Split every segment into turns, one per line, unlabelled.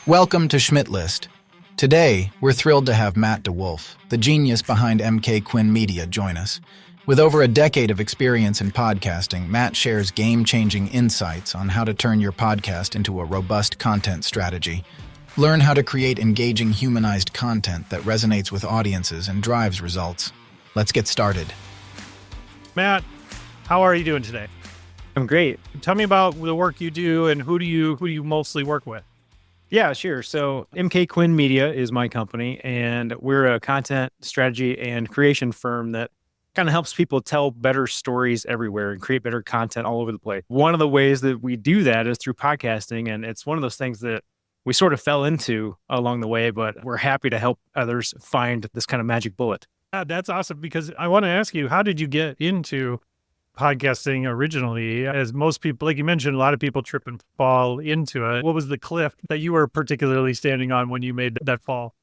Welcome to Schmidt List. Today, we're thrilled to have Matt DeWolf, the genius behind MK Quinn Media, join us. With over a decade of experience in podcasting, Matt shares game-changing insights on how to turn your podcast into a robust content strategy. Learn how to create engaging, humanized content that resonates with audiences and drives results. Let's get started.
Matt, how are you doing today?
I'm great.
Tell me about the work you do and who do you mostly work with?
Yeah, sure. So MK Quinn Media is my company, and we're a content strategy and creation firm that kind of helps people tell better stories everywhere and create better content all over the place. One of the ways that we do that is through podcasting, and it's one of those things that we sort of fell into along the way, but we're happy to help others find this kind of magic bullet.
That's awesome, because I want to ask you, how did you get into podcasting originally? As most people, like you mentioned, a lot of people trip and fall into it. What was the cliff that you were particularly standing on when you made that fall?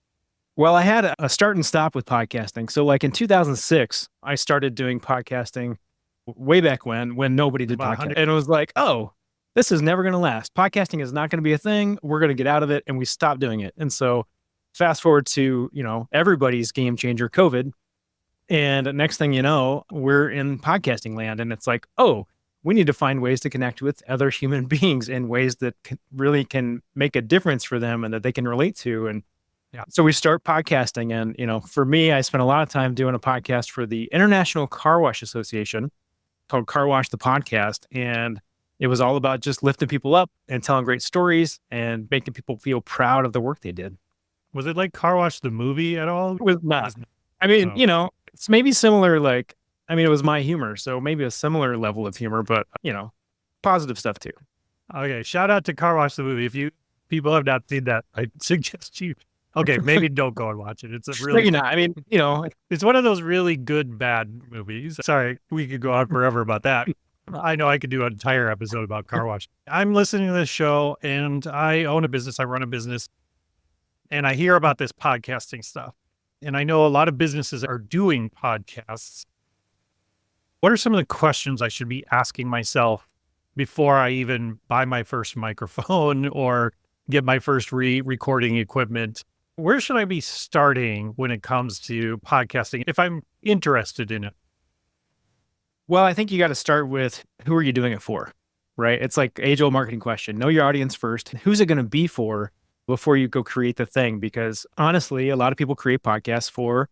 Well, I had a start and stop with podcasting. So like in 2006, I started doing podcasting way back when nobody did podcasting. And it was like, oh, this is never going to last. Podcasting is not going to be a thing. We're going to get out of it. And we stopped doing it. And so fast forward to, everybody's game changer, COVID. And next thing you know, we're in podcasting land, and it's like, oh, we need to find ways to connect with other human beings in ways that really can make a difference for them and that they can relate to. And so we start podcasting. And, for me, I spent a lot of time doing a podcast for the International Car Wash Association called Car Wash the Podcast. And it was all about just lifting people up and telling great stories and making people feel proud of the work they did.
Was it like Car Wash the movie at all?
It was not. I mean, it's maybe similar, it was my humor, so maybe a similar level of humor, but, positive stuff too.
Okay, shout out to Car Wash the movie. If you people have not seen that, I suggest you, maybe don't go and watch it. It's a really...
Maybe not.
It's one of those really good, bad movies. Sorry, we could go on forever about that. I know I could do an entire episode about Car Wash. I'm listening to this show, and I own a business. I run a business, and I hear about this podcasting stuff. And I know a lot of businesses are doing podcasts. What are some of the questions I should be asking myself before I even buy my first microphone or get my first recording equipment? Where should I be starting when it comes to podcasting if I'm interested in it?
Well, I think you got to start with, who are you doing it for, right? It's like age-old marketing question. Know your audience first. Who's it going to be for before you go create the thing? Because honestly, a lot of people create podcasts for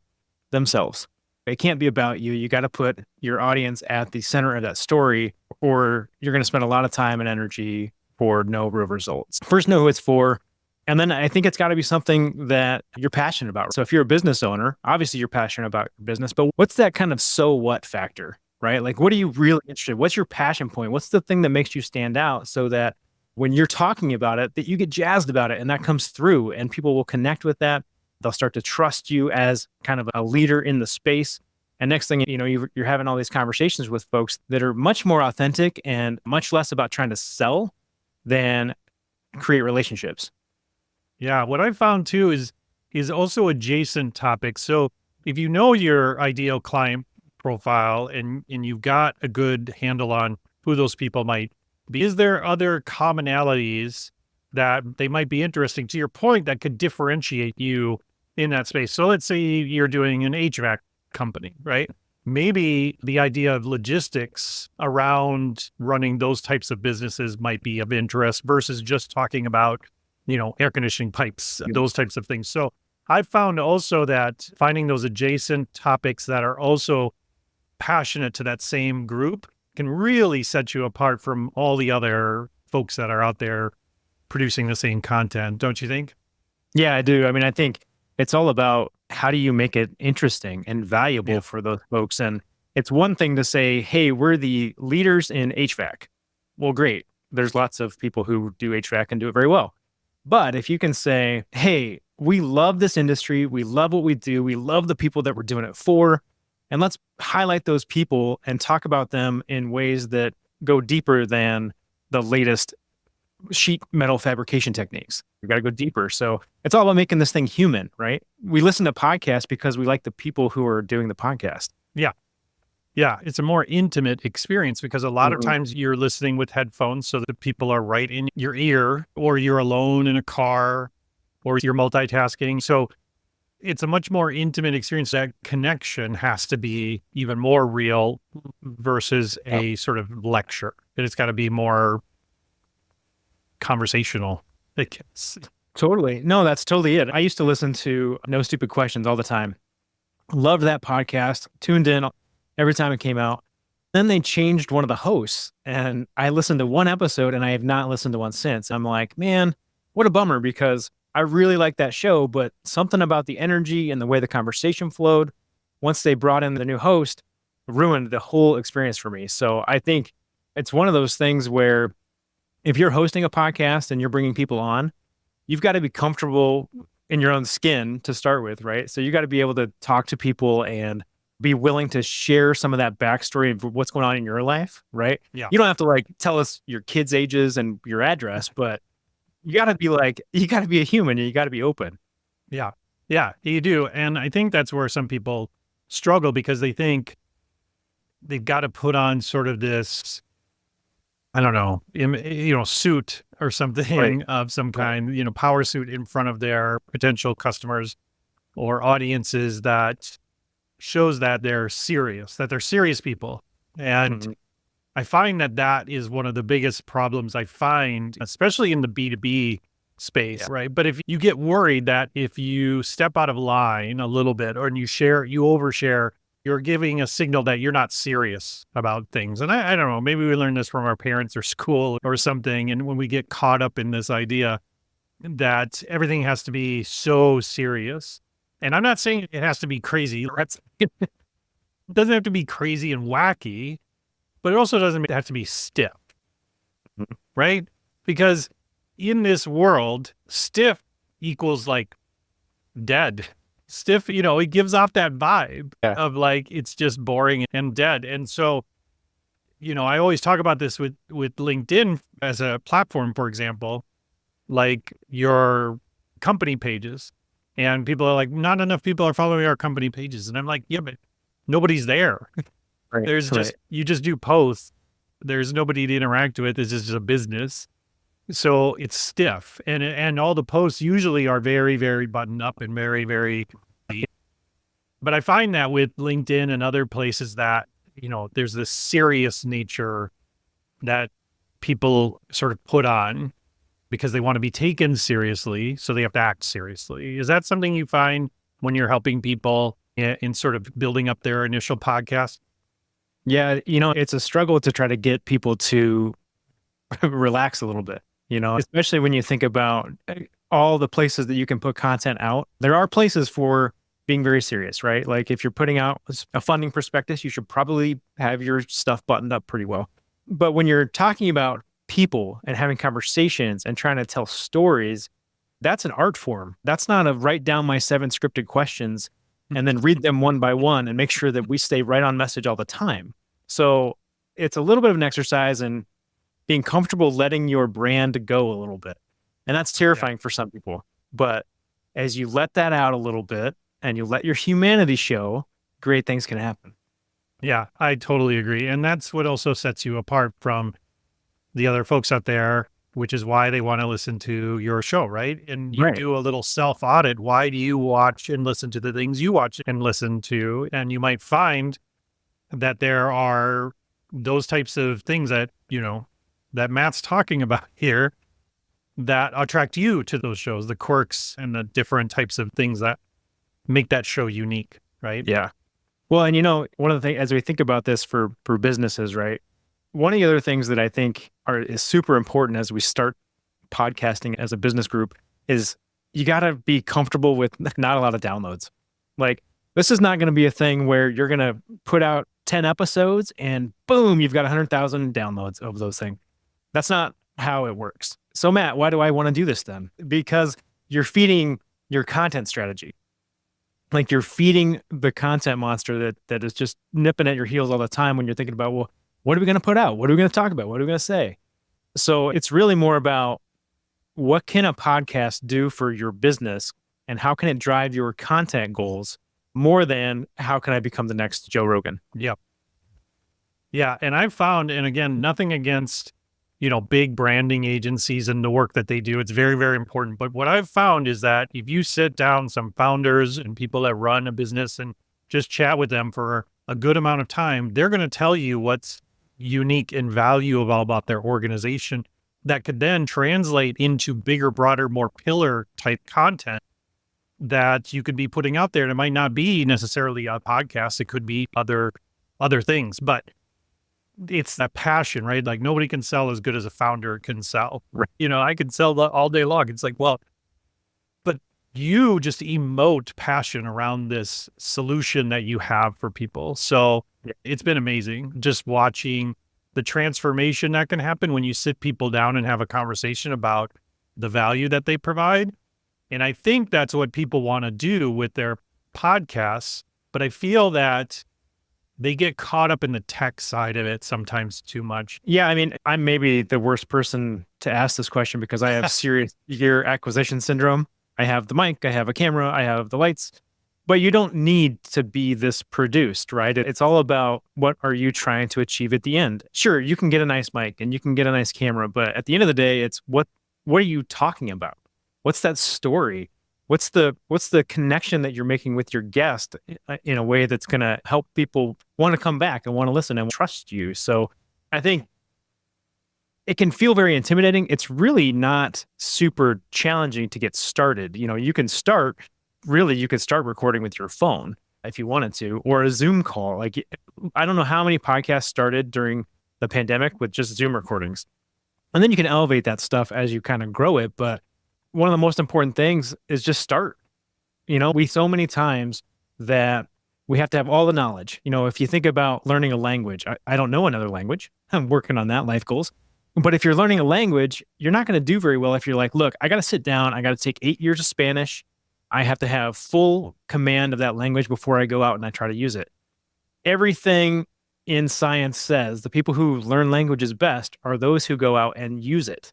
themselves. It can't be about you. You got to put your audience at the center of that story, or you're going to spend a lot of time and energy for no real results. First, know who it's for. And then I think it's got to be something that you're passionate about. So if you're a business owner, obviously you're passionate about your business, but what's that kind of so what factor, right? Like, what are you really interested in? What's your passion point? What's the thing that makes you stand out so that when you're talking about it, that you get jazzed about it and that comes through and people will connect with that. They'll start to trust you as kind of a leader in the space. And next thing, you're having all these conversations with folks that are much more authentic and much less about trying to sell than create relationships.
Yeah. What I found too is also adjacent topics. So if you know your ideal client profile and you've got a good handle on who those people might be, is there other commonalities that they might be interesting, to your point, that could differentiate you in that space? So let's say you're doing an HVAC company, right? Maybe the idea of logistics around running those types of businesses might be of interest versus just talking about, air conditioning pipes, those types of things. So I've found also that finding those adjacent topics that are also passionate to that same group can really set you apart from all the other folks that are out there producing the same content, don't you think?
Yeah, I do. I think it's all about, how do you make it interesting and valuable for those folks? And it's one thing to say, hey, we're the leaders in HVAC. Well, great. There's lots of people who do HVAC and do it very well. But if you can say, hey, we love this industry, we love what we do, we love the people that we're doing it for, and let's highlight those people and talk about them in ways that go deeper than the latest sheet metal fabrication techniques. We've got to go deeper. So it's all about making this thing human, right? We listen to podcasts because we like the people who are doing the podcast.
Yeah. Yeah. It's a more intimate experience because a lot of times you're listening with headphones so that people are right in your ear, or you're alone in a car or you're multitasking. So it's a much more intimate experience. That connection has to be even more real versus a sort of lecture. It's got to be more conversational, I guess.
Totally. No, that's totally it. I used to listen to No Stupid Questions all the time. Loved that podcast, tuned in every time it came out. Then they changed one of the hosts, and I listened to one episode and I have not listened to one since. I'm like, man, what a bummer, because I really like that show, but something about the energy and the way the conversation flowed once they brought in the new host ruined the whole experience for me. So I think it's one of those things where if you're hosting a podcast and you're bringing people on, you've got to be comfortable in your own skin to start with, right? So you got to be able to talk to people and be willing to share some of that backstory of what's going on in your life, right?
Yeah.
You don't have to like tell us your kids' ages and your address, but you got to be like, you got to be a human and you got to be open.
Yeah. Yeah, you do. And I think that's where some people struggle because they think they've got to put on sort of this, I don't know, suit or something of some kind, power suit in front of their potential customers or audiences that shows that they're serious people. And I find that is one of the biggest problems I find, especially in the B2B space, right? But if you get worried that if you step out of line a little bit or you overshare, you're giving a signal that you're not serious about things. And I don't know, maybe we learned this from our parents or school or something. And when we get caught up in this idea that everything has to be so serious, and I'm not saying it has to be crazy. It doesn't have to be crazy and wacky, but it also doesn't have to be stiff, right? Because in this world, stiff equals like dead. Stiff, it gives off that vibe of like, it's just boring and dead. And so, I always talk about this with LinkedIn as a platform, for example, like your company pages. And people are like, not enough people are following our company pages. And I'm like, yeah, but nobody's there.
Right.
There's you just do posts. There's nobody to interact with. This is just a business. So it's stiff. And all the posts usually are very, very buttoned up and very, very, but I find that with LinkedIn and other places that, there's this serious nature that people sort of put on because they want to be taken seriously, so they have to act seriously. Is that something you find when you're helping people in sort of building up their initial podcast?
Yeah, it's a struggle to try to get people to relax a little bit, especially when you think about all the places that you can put content out. There are places for being very serious, right? Like if you're putting out a funding prospectus, you should probably have your stuff buttoned up pretty well. But when you're talking about people and having conversations and trying to tell stories, that's an art form. That's not a write down my 7 scripted questions and then read them one by one and make sure that we stay right on message all the time. So it's a little bit of an exercise in being comfortable letting your brand go a little bit. And that's terrifying for some people. But as you let that out a little bit and you let your humanity show, great things can happen.
Yeah, I totally agree. And that's what also sets you apart from the other folks out there, which is why they want to listen to your show, right? And you do a little self-audit. Why do you watch and listen to the things you watch and listen to? And you might find that there are those types of things that, that Matt's talking about here that attract you to those shows, the quirks and the different types of things that make that show unique, right?
Yeah. Well, and one of the things, as we think about this for businesses, right? One of the other things that I think is super important as we start podcasting as a business group is you got to be comfortable with not a lot of downloads. Like this is not going to be a thing where you're going to put out 10 episodes and boom, you've got 100,000 downloads of those things. That's not how it works. So Matt, why do I want to do this then? Because you're feeding your content strategy. Like you're feeding the content monster that is just nipping at your heels all the time when you're thinking about, well, what are we going to put out? What are we going to talk about? What are we going to say? So it's really more about what can a podcast do for your business and how can it drive your content goals more than how can I become the next Joe Rogan?
Yep. Yeah. And I've found, and again, nothing against, big branding agencies and the work that they do. It's very, very important. But what I've found is that if you sit down some founders and people that run a business and just chat with them for a good amount of time, they're going to tell you what's unique and valuable about their organization that could then translate into bigger, broader, more pillar type content that you could be putting out there. And it might not be necessarily a podcast. It could be other things, but it's that passion, right? Like nobody can sell as good as a founder can sell.
Right.
I could sell all day long. It's like, well, but you just emote passion around this solution that you have for people. So it's been amazing just watching the transformation that can happen when you sit people down and have a conversation about the value that they provide. And I think that's what people want to do with their podcasts. But I feel that they get caught up in the tech side of it sometimes too much.
Yeah, I mean, I'm maybe the worst person to ask this question because I have serious gear acquisition syndrome. I have the mic, I have a camera, I have the lights, but you don't need to be this produced, right? It's all about what are you trying to achieve at the end. Sure, you can get a nice mic and you can get a nice camera, but at the end of the day, it's what are you talking about? What's that story? What's the connection that you're making with your guest in a way that's going to help people want to come back and want to listen and trust you? So I think it can feel very intimidating. It's really not super challenging to get started. You can start recording with your phone if you wanted to, or a Zoom call. Like, I don't know how many podcasts started during the pandemic with just Zoom recordings. And then you can elevate that stuff as you kind of grow it. But one of the most important things is just start. We so many times that we have to have all the knowledge. If you think about learning a language, I don't know another language. I'm working on that, life goals. But if you're learning a language, you're not going to do very well if you're like, look, I got to sit down. I got to take 8 years of Spanish. I have to have full command of that language before I go out and I try to use it. Everything in science says the people who learn languages best are those who go out and use it.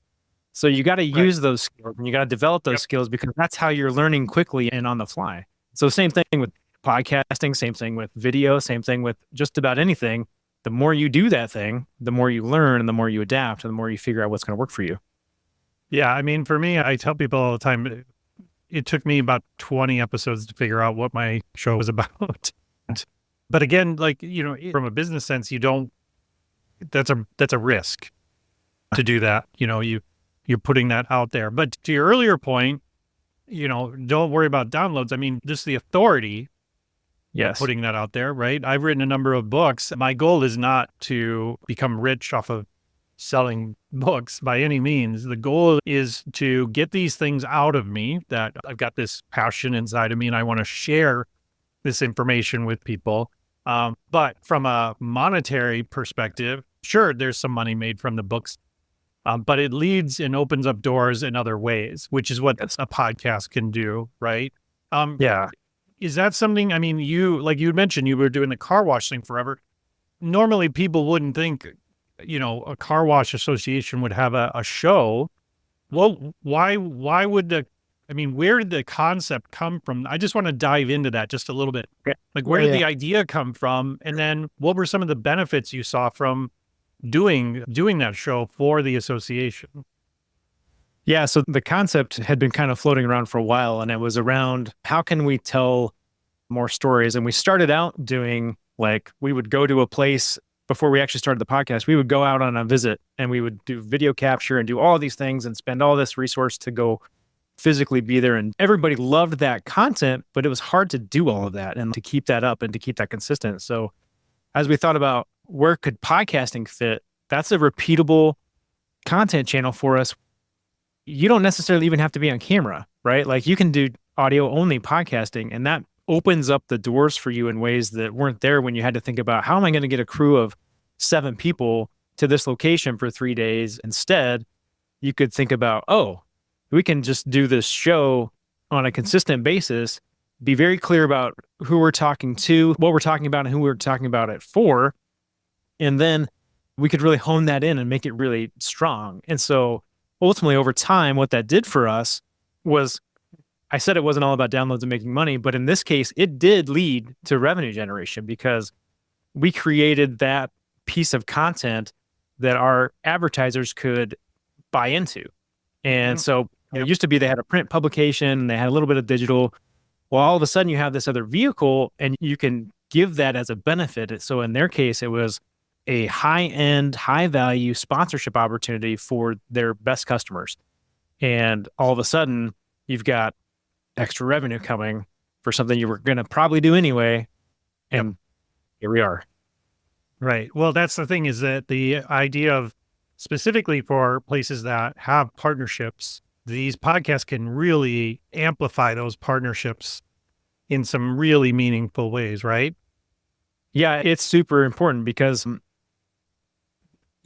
So you got to use those skills and you got to develop those skills because that's how you're learning quickly and on the fly. So same thing with podcasting, same thing with video, same thing with just about anything. The more you do that thing, the more you learn and the more you adapt and the more you figure out what's going to work for you.
Yeah. I mean, for me, I tell people all the time, it took me about 20 episodes to figure out what my show was about. But again, like, from a business sense, that's a risk to do that. You're putting that out there. But to your earlier point, don't worry about downloads. I mean, just the authority
Yes.
putting that out there, right? I've written a number of books. My goal is not to become rich off of selling books by any means. The goal is to get these things out of me that I've got this passion inside of me and I want to share this information with people. But from a monetary perspective, sure, there's some money made from the books. But it leads and opens up doors in other ways, which is what a podcast can do, right?
Yeah.
Is that something, I mean, like you mentioned, you were doing the car wash thing forever. Normally people wouldn't think, a car wash association would have a show. Well, why would where did the concept come from? I just want to dive into that just a little bit. Like, where did the idea come from? And then what were some of the benefits you saw from doing that show for the association?
Yeah, so the concept had been kind of floating around for a while, and it was around how can we tell more stories? And we started out doing, like, we would go to a place before we actually started the podcast. We would go out on a visit and we would do video capture and do all these things and spend all this resource to go physically be there. And everybody loved that content, but it was hard to do all of that and to keep that up and to keep that consistent. So as we thought about where could podcasting fit, that's a repeatable content channel for us. You don't necessarily even have to be on camera, right? Like, you can do audio only podcasting, and that opens up the doors for you in ways that weren't there when you had to think about, how am I going to get a crew of 7 people to this location for 3 days? Instead, you could think about, we can just do this show on a consistent basis, be very clear about who we're talking to, what we're talking about, and who we're talking about it for. And then we could really hone that in and make it really strong. And so ultimately, over time, what that did for us was, I said it wasn't all about downloads and making money, but in this case, it did lead to revenue generation because we created that piece of content that our advertisers could buy into. And so it used to be they had a print publication, they had a little bit of digital. Well, all of a sudden you have this other vehicle and you can give that as a benefit. So in their case, it was a high-end, high-value sponsorship opportunity for their best customers. And all of a sudden, you've got extra revenue coming for something you were going to probably do anyway. And here we are.
Right. Well, that's the thing, is that the idea of specifically for places that have partnerships, these podcasts can really amplify those partnerships in some really meaningful ways, right?
Yeah, it's super important because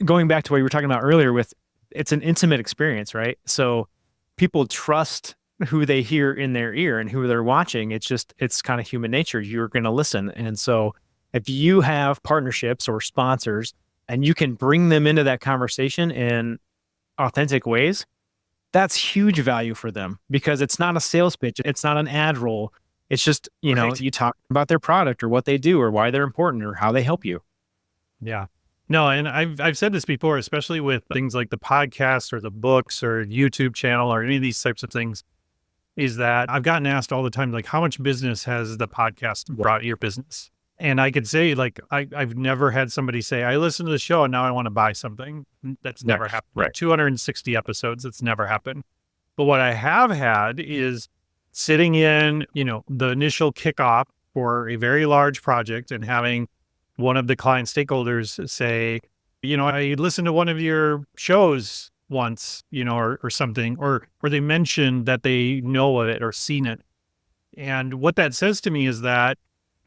going back to what you were talking about earlier with, it's an intimate experience, right? So people trust who they hear in their ear and who they're watching. It's kind of human nature. You're going to listen. And so if you have partnerships or sponsors and you can bring them into that conversation in authentic ways, that's huge value for them because it's not a sales pitch. It's not an ad roll. It's just, you know, you talk about their product or what they do or why they're important or how they help you.
Yeah. No, and I've said this before, especially with things like the podcast or the books or YouTube channel or any of these types of things, is that I've gotten asked all the time, like, how much business has the podcast brought your business? And I could say, like, I've never had somebody say, I listened to the show and now I want to buy something. That's never happened.
Right.
260 episodes, it's never happened. But what I have had is sitting in, you know, the initial kickoff for a very large project and having one of the client stakeholders say, you know, I listened to one of your shows once, you know, or something, or they mentioned that they know of it or seen it. And what that says to me is that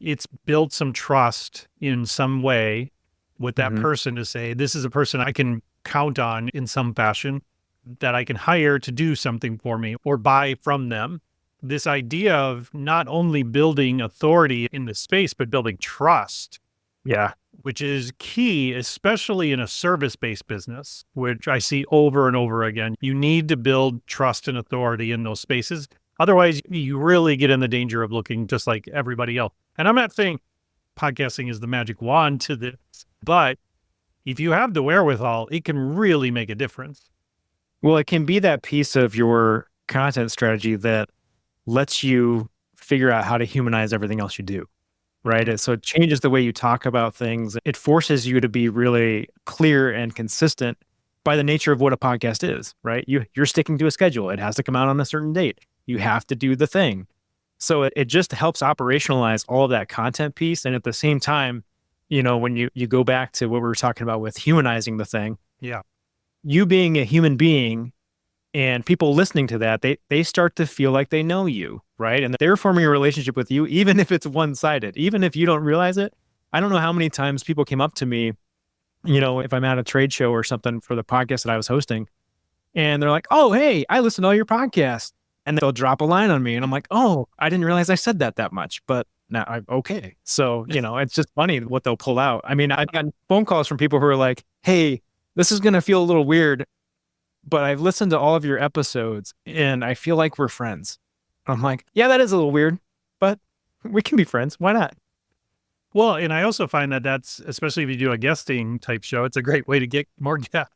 it's built some trust in some way with that person to say, this is a person I can count on in some fashion, that I can hire to do something for me or buy from them. This idea of not only building authority in the space, but building trust.
Yeah.
Which is key, especially in a service-based business, which I see over and over again. You need to build trust and authority in those spaces. Otherwise, you really get in the danger of looking just like everybody else. And I'm not saying podcasting is the magic wand to this, but if you have the wherewithal, it can really make a difference.
Well, it can be that piece of your content strategy that lets you figure out how to humanize everything else you do. Right. So it changes the way you talk about things. It forces you to be really clear and consistent by the nature of what a podcast is, right? You're sticking to a schedule. It has to come out on a certain date. You have to do the thing. So it just helps operationalize all of that content piece. And at the same time, you know, when you go back to what we were talking about with humanizing the thing, you being a human being and people listening to that, they start to feel like they know you, right? And they're forming a relationship with you, even if it's one-sided, even if you don't realize it. I don't know how many times people came up to me, you know, if I'm at a trade show or something for the podcast that I was hosting, and they're like, oh, hey, I listen to all your podcasts. And they'll drop a line on me. And I'm like, oh, I didn't realize I said that much, but now I'm okay. So, you know, it's just funny what they'll pull out. I mean, I've gotten phone calls from people who are like, hey, this is going to feel a little weird, but I've listened to all of your episodes and I feel like we're friends. I'm like, yeah, that is a little weird, but we can be friends. Why not?
Well, and I also find that that's, especially if you do a guesting type show, it's a great way to get more guests.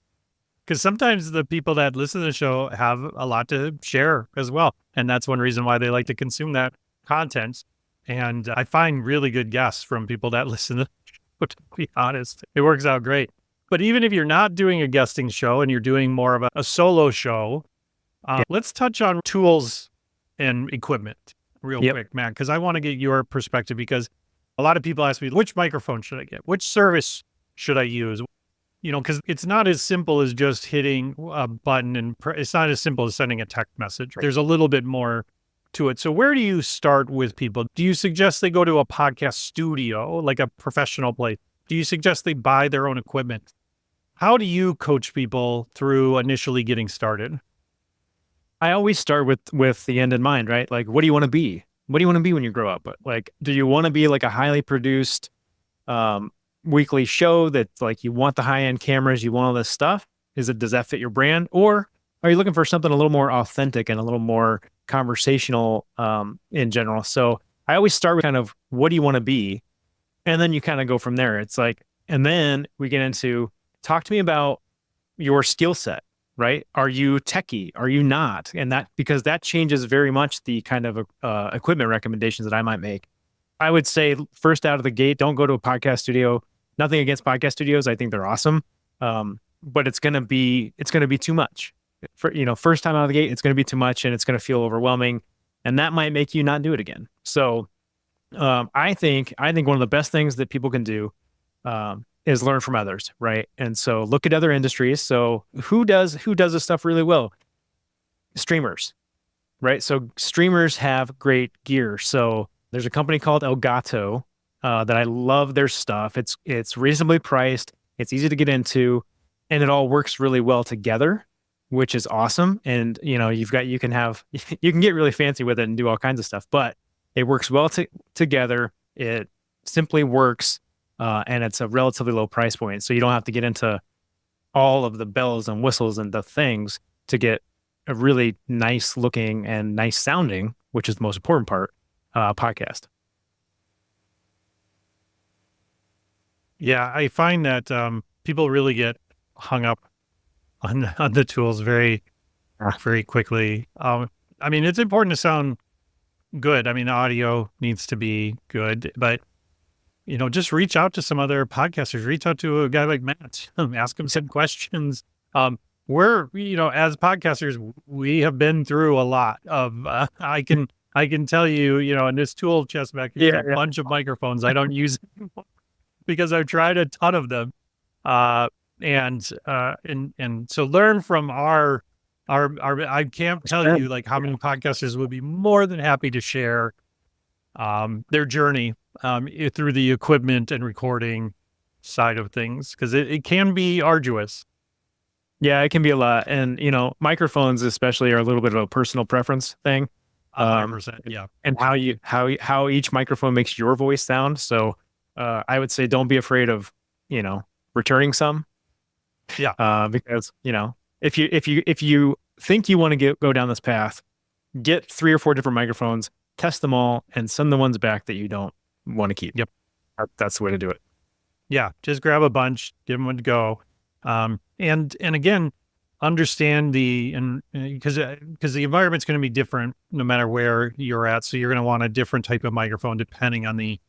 Because sometimes the people that listen to the show have a lot to share as well. And that's one reason why they like to consume that content. And I find really good guests from people that listen to the show, to be honest. It works out great. But even if you're not doing a guesting show and you're doing more of a solo show, let's touch on tools and equipment real quick, Matt, because I want to get your perspective, because a lot of people ask me, which microphone should I get? Which service should I use? You know, because it's not as simple as just hitting a button and it's not as simple as sending a text message. There's a little bit more to it. So where do you start with people? Do you suggest they go to a podcast studio, like a professional place? Do you suggest they buy their own equipment? How do you coach people through initially getting started?
I always start with the end in mind, right? Like, what do you want to be? What do you want to be when you grow up? Like, do you want to be like a highly produced weekly show that's like, you want the high-end cameras, you want all this stuff? Does that fit your brand? Or are you looking for something a little more authentic and a little more conversational in general? So I always start with kind of, what do you want to be? And then you kind of go from there. It's like, and then we get into, talk to me about your skill set, right? Are you techie? Are you not? And because that changes very much the kind of equipment recommendations that I might make. I would say first out of the gate, don't go to a podcast studio. Nothing against podcast studios. I think they're awesome. But it's going to be too much. First time out of the gate, it's going to be too much and it's going to feel overwhelming. And that might make you not do it again. So I think one of the best things that people can do is learn from others, right? And so look at other industries. So who does this stuff really well? Streamers, right? So streamers have great gear. So there's a company called Elgato that I love their stuff. It's reasonably priced. It's easy to get into, and it all works really well together, which is awesome. And you can get really fancy with it and do all kinds of stuff, but it works well together. It simply works, and it's a relatively low price point. So you don't have to get into all of the bells and whistles and the things to get a really nice looking and nice sounding, which is the most important part, podcast.
Yeah, I find that people really get hung up on the tools very, very quickly. I mean, it's important to sound good. I mean, the audio needs to be good, but just reach out to some other podcasters. Reach out to a guy like Matt. Ask him some questions. We're as podcasters, we have been through a lot of. I can tell you, in this tool chest back here, a bunch of microphones I don't use anymore because I've tried a ton of them. And so learn from our I can't tell you like how many podcasters would be more than happy to share their journey through the equipment and recording side of things, because it can be arduous.
Yeah, it can be a lot. And microphones especially are a little bit of a personal preference thing.
100%, yeah.
And how each microphone makes your voice sound. So I would say don't be afraid of returning some.
Yeah.
Because if you think you want to go down this path, get 3 or 4 different microphones, test them all, and send the ones back that you don't want to keep.
Yep.
That's the way to do it.
Yeah, just grab a bunch, give them a go, and again, understand because the environment's going to be different no matter where you're at. So you're going to want a different type of microphone depending on the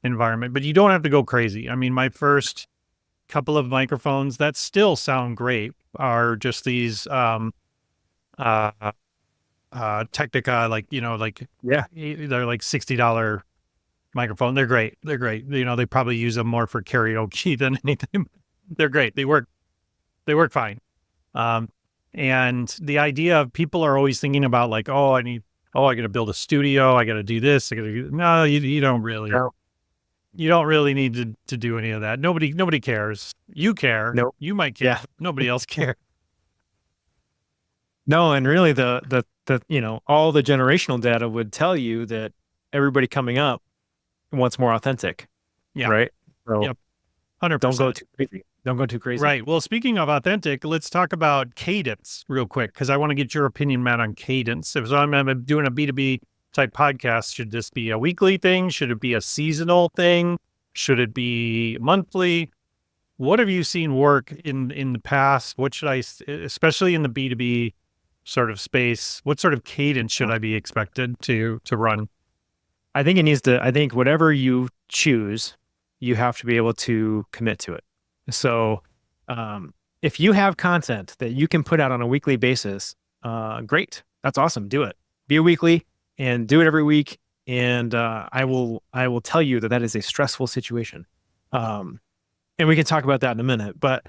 environment. But you don't have to go crazy. I mean, my first couple of microphones that still sound great are just these Technica, they're like $60 microphone. They're great. They probably use them more for karaoke than anything. They're great. They work fine. And the idea of people are always thinking about like, I got to build a studio. I got to do this. No, you don't really.
No.
You don't really need to do any of that. Nobody cares. You care.
Nope.
You might care.
Yeah.
Nobody else cares.
No, and really the all the generational data would tell you that everybody coming up wants more authentic.
Yeah.
Right? So
Yep. 100%.
Don't go too crazy.
Right. Well, speaking of authentic, let's talk about cadence real quick, because I want to get your opinion, Matt, on cadence. If I'm doing a B2B type podcast, should this be a weekly thing? Should it be a seasonal thing? Should it be monthly? What have you seen work in the past? What should especially in the B2B sort of space, what sort of cadence should I be expected to run?
I think whatever you choose, you have to be able to commit to it. So if you have content that you can put out on a weekly basis, great. That's awesome. Do it. Be a weekly and do it every week. And I will tell you that is a stressful situation. And we can talk about that in a minute. But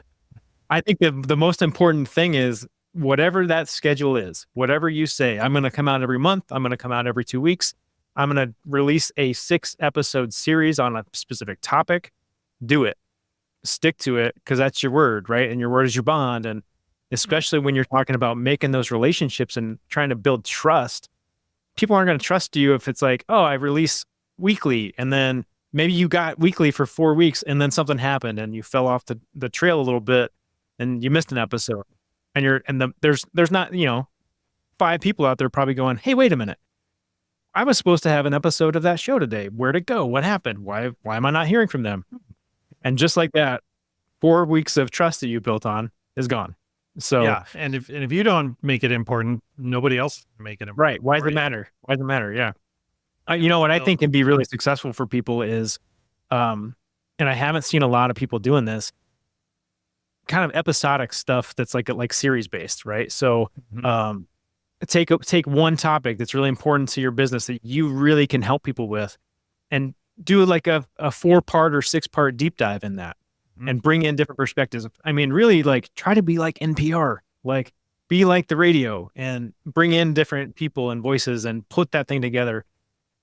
I think the most important thing is whatever that schedule is, whatever you say, I'm going to come out every month. I'm going to come out every 2 weeks. I'm going to release a 6-episode series on a specific topic. Do it. Stick to it, because that's your word, right? And your word is your bond. And especially when you're talking about making those relationships and trying to build trust, people aren't going to trust you if it's like, I release weekly, and then maybe you got weekly for 4 weeks and then something happened and you fell off the trail a little bit and you missed an episode. And there's not, 5 people out there probably going, hey, wait a minute. I was supposed to have an episode of that show today. Where'd it go? What happened? Why am I not hearing from them? And just like that, 4 weeks of trust that you built on is gone. So
yeah, and if you don't make it important, nobody else can make it important.
right. Why does it matter? Why does it matter? Yeah. You know what I think can be really successful for people is, and I haven't seen a lot of people doing this, kind of episodic stuff that's like series based, right? So take one topic that's really important to your business that you really can help people with, and do like a 4-part or 6-part deep dive in that, and bring in different perspectives. I mean, really like try to be like NPR, like be like the radio, and bring in different people and voices and put that thing together.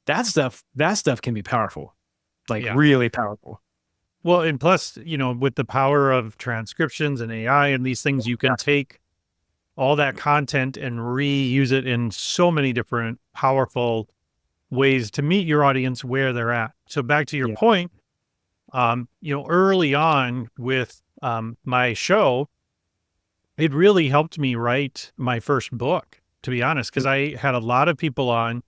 That stuff can be powerful, like really powerful.
Well, and plus, with the power of transcriptions and AI and these things, you can take all that content and reuse it in so many different powerful ways to meet your audience where they're at. So back to your point, early on with my show, it really helped me write my first book, to be honest, because I had a lot of people on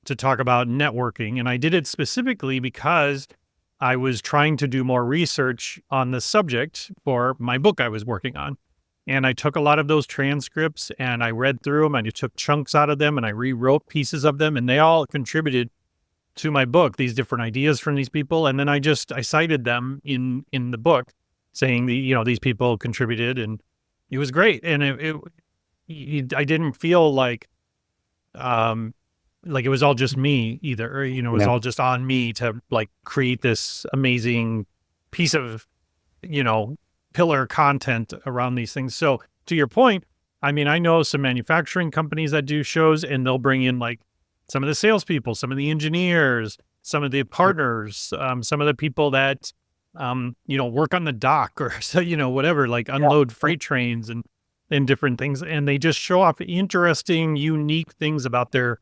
to talk about networking. And I did it specifically because I was trying to do more research on the subject for my book I was working on. And I took a lot of those transcripts and I read through them, and I took chunks out of them and I rewrote pieces of them, and they all contributed to my book, these different ideas from these people. And then I cited them in the book, saying these people contributed, and it was great. And I didn't feel like it was all just me either, or, it was all just on me to like create this amazing piece of, pillar content around these things. So to your point, I mean, I know some manufacturing companies that do shows, and they'll bring in like some of the salespeople, some of the engineers, some of the partners, some of the people that, work on the dock, or, whatever, like unload freight trains and different things. And they just show off interesting, unique things about their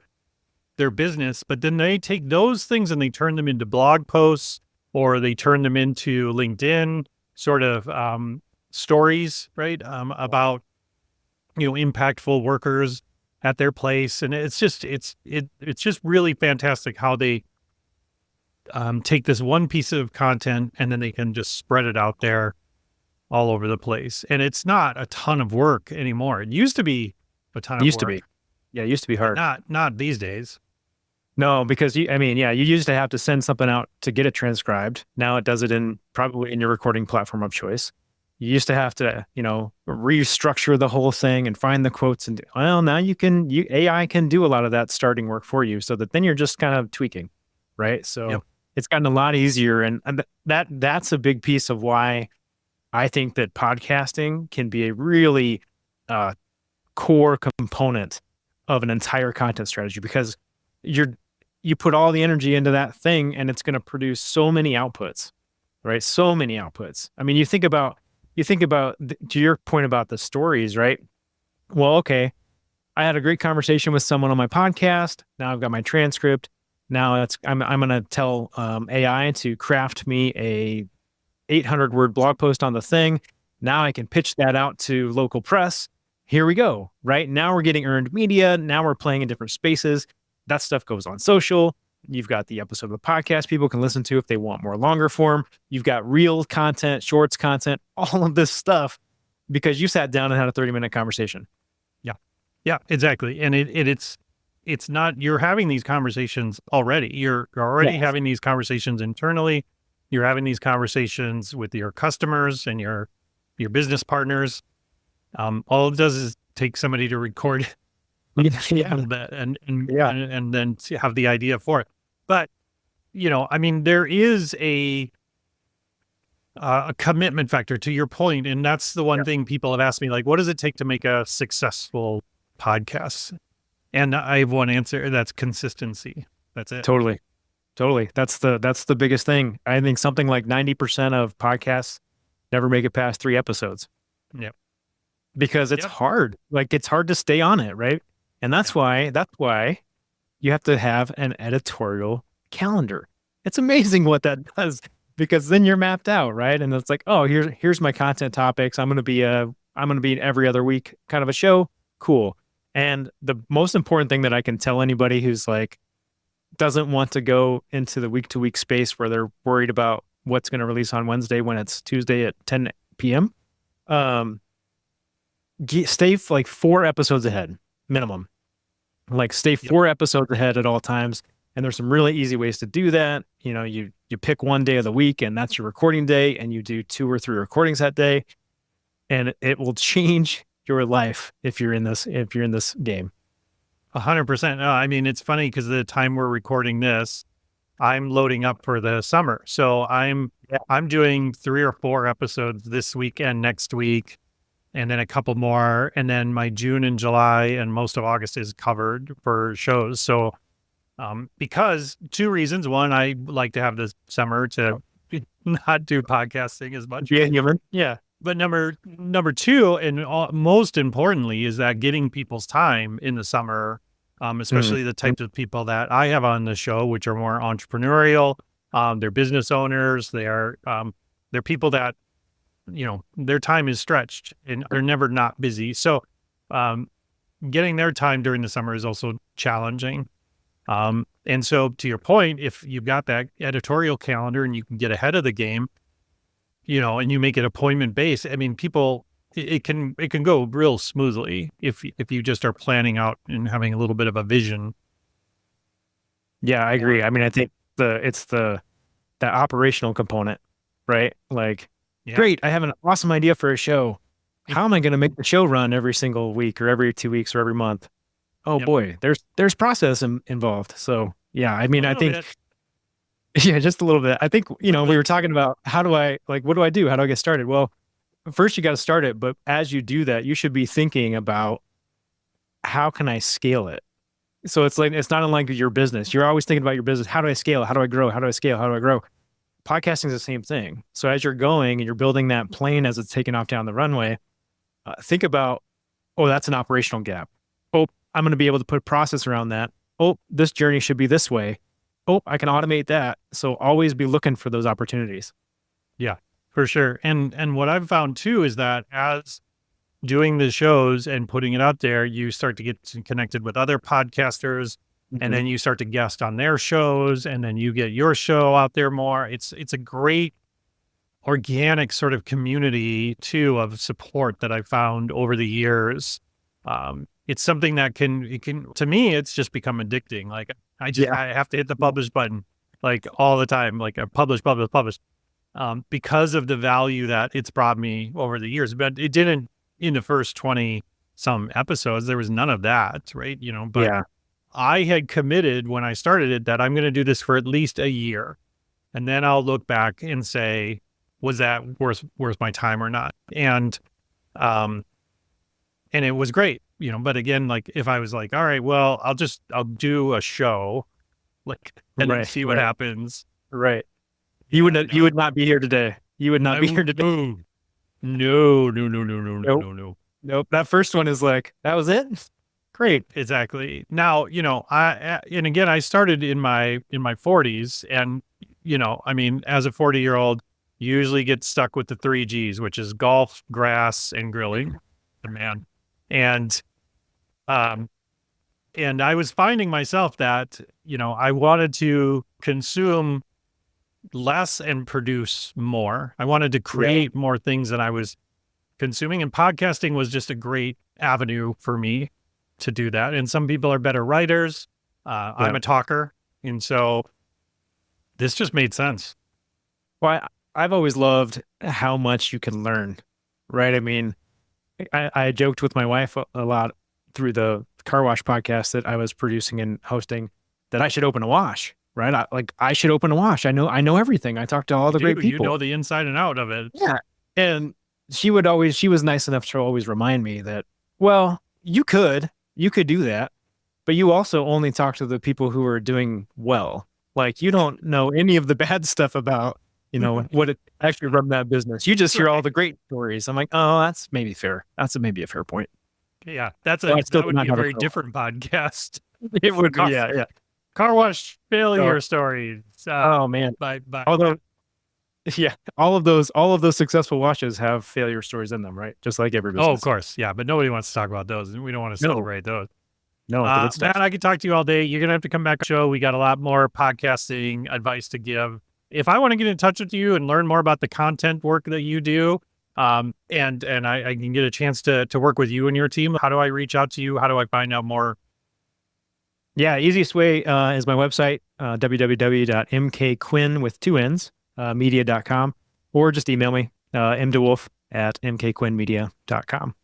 business, but then they take those things and they turn them into blog posts, or they turn them into LinkedIn sort of stories, right? About, impactful workers at their place. And it's just really fantastic how they take this one piece of content and then they can just spread it out there all over the place. And it's not a ton of work anymore. It used to be a ton of work.
Yeah, it used to be hard.
Not these days.
No, because you used to have to send something out to get it transcribed. Now it does it probably in your recording platform of choice. You used to have to, restructure the whole thing and find the quotes, and now AI can do a lot of that starting work for you, so that then you're just kind of tweaking, right? So it's gotten a lot easier, and that's a big piece of why I think that podcasting can be a really core component of an entire content strategy, because you put all the energy into that thing and it's going to produce so many outputs, right? So many outputs. I mean, you think about to your point about the stories, right? Well, okay, I had a great conversation with someone on my podcast. Now I've got my transcript. Now I'm going to tell AI to craft me a 800-word blog post on the thing. Now I can pitch that out to local press. Here we go, right? Now we're getting earned media. Now we're playing in different spaces. That stuff goes on social. You've got the episode of the podcast people can listen to if they want more longer form. You've got reel content, shorts content, all of this stuff, because you sat down and had a 30-minute conversation.
Yeah, exactly. And it's not, you're having these conversations already. You're already having these conversations internally. You're having these conversations with your customers and your business partners. All it does is take somebody to record and then have the idea for it. But, I mean, there is a commitment factor, to your point. And that's the one thing people have asked me, like, what does it take to make a successful podcast? And I have one answer. That's consistency. That's it.
Totally. That's the biggest thing. I think something like 90% of podcasts never make it past 3 episodes.
Yep.
Because it's hard. Like, it's hard to stay on it, right? And that's why you have to have an editorial calendar. It's amazing what that does, because then you're mapped out, right? And it's like, oh, here's my content topics. I'm going to be an every other week kind of a show. Cool. And the most important thing that I can tell anybody who's like doesn't want to go into the week to week space where they're worried about what's going to release on Wednesday when it's Tuesday at 10 p.m. Stay like 4 episodes ahead minimum. Like stay 4 episodes ahead at all times. And there's some really easy ways to do that. You pick one day of the week and that's your recording day, and you do 2 or 3 recordings that day, and it will change your life if you're in this game.
100%. No, I mean, it's funny because the time we're recording this, I'm loading up for the summer. So I'm doing 3 or 4 episodes this week and next week, and then a couple more. And then my June and July and most of August is covered for shows. So because 2 reasons. One, I like to have the summer to not do podcasting as much.
Yeah, human.
Yeah. But number 2, and most importantly, is that getting people's time in the summer, especially the types of people that I have on the show, which are more entrepreneurial. They're business owners. They're people that, their time is stretched and they're never not busy. So getting their time during the summer is also challenging. And so to your point, if you've got that editorial calendar and you can get ahead of the game, and you make it appointment based, I mean, it can go real smoothly if you just are planning out and having a little bit of a vision.
Yeah, I agree. I mean, I think it's that operational component, right? Like, great, I have an awesome idea for a show. How am I going to make the show run every single week or every 2 weeks or every month? Oh boy, there's process involved. So yeah, I mean, I think. Yeah, just a little bit. I think, we were talking about what do I do? How do I get started? Well, first you got to start it. But as you do that, you should be thinking about how can I scale it? So it's not unlike your business. You're always thinking about your business. How do I scale? How do I grow? How do I scale? How do I grow? Podcasting is the same thing. So as you're going and you're building that plane as it's taking off down the runway, think about, that's an operational gap. I'm going to be able to put process around that. This journey should be this way. I can automate that. So always be looking for those opportunities.
Yeah, for sure. And what I've found too is that as doing the shows and putting it out there, you start to get connected with other podcasters, and then you start to guest on their shows, and then you get your show out there more. It's a great organic sort of community too of support that I've found over the years. It's something that can to me, it's just become addicting. Like I have to hit the publish button like all the time, like publish, because of the value that it's brought me over the years. But it didn't in the first 20 some episodes, there was none of that, right? But I had committed when I started it that I'm going to do this for at least a year. And then I'll look back and say, was that worth my time or not? And it was great. But again, like if I was like, all right, well, I'll do a show, and then see what happens.
Right. You would not be here today. You would not be here today.
No.
Nope. That first one is like, that was it. Great.
Exactly. Now, I started in my 40s, and, I mean, as a 40-year-old, you usually get stuck with the 3 Gs, which is golf, grass, and grilling. Man. And I was finding myself that, I wanted to consume less and produce more. I wanted to create more things than I was consuming, and podcasting was just a great avenue for me to do that. And some people are better writers. I'm a talker. And so this just made sense.
Well, I've always loved how much you can learn, right? I mean, I joked with my wife a lot through the car wash podcast that I was producing and hosting that I should open a wash, right? I should open a wash. I know everything. I talk to all the great people.
You know the inside and out of it.
Yeah. And she was nice enough to always remind me that, well, you could do that, but you also only talk to the people who are doing well. Like you don't know any of the bad stuff about, what it actually run that business. You just hear all the great stories. I'm like, oh, that's maybe fair. That's maybe a fair point.
Yeah, that would be a very different podcast.
It would be, yeah.
Car wash failure stories.
Oh man.
By
although, yeah, all of those successful washes have failure stories in them, right? Just like every business.
Oh, of course, yeah. But nobody wants to talk about those, and we don't want to celebrate those.
No,
Matt, I could talk to you all day. You're gonna have to come back on the show. We got a lot more podcasting advice to give. if I want to get in touch with you and learn more about the content work that you do, and I can get a chance to work with you and your team, how do I reach out to you? How do I find out more?
Yeah, easiest way is my website, www.mkquinn with two N's, media.com, or just email me, mdewolf@mkquinnmedia.com.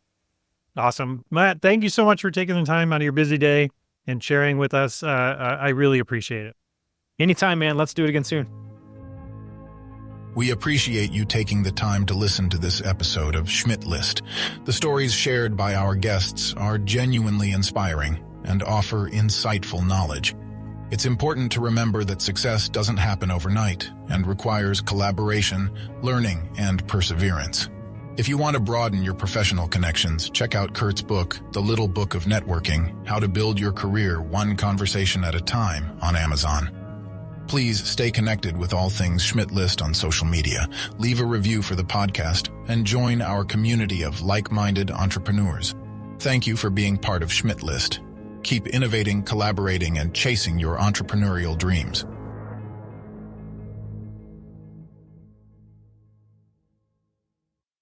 Awesome. Matt, thank you so much for taking the time out of your busy day and sharing with us. I really appreciate it.
Anytime, man. Let's do it again soon.
We appreciate you taking the time to listen to this episode of Schmidt List. The stories shared by our guests are genuinely inspiring and offer insightful knowledge. It's important to remember that success doesn't happen overnight and requires collaboration, learning, and perseverance. If you want to broaden your professional connections, check out Kurt's book, The Little Book of Networking: How to Build Your Career One Conversation at a Time, on Amazon. Please stay connected with all things Schmidt List on social media, leave a review for the podcast, and join our community of like-minded entrepreneurs. Thank you for being part of Schmidt List. Keep innovating, collaborating, and chasing your entrepreneurial dreams.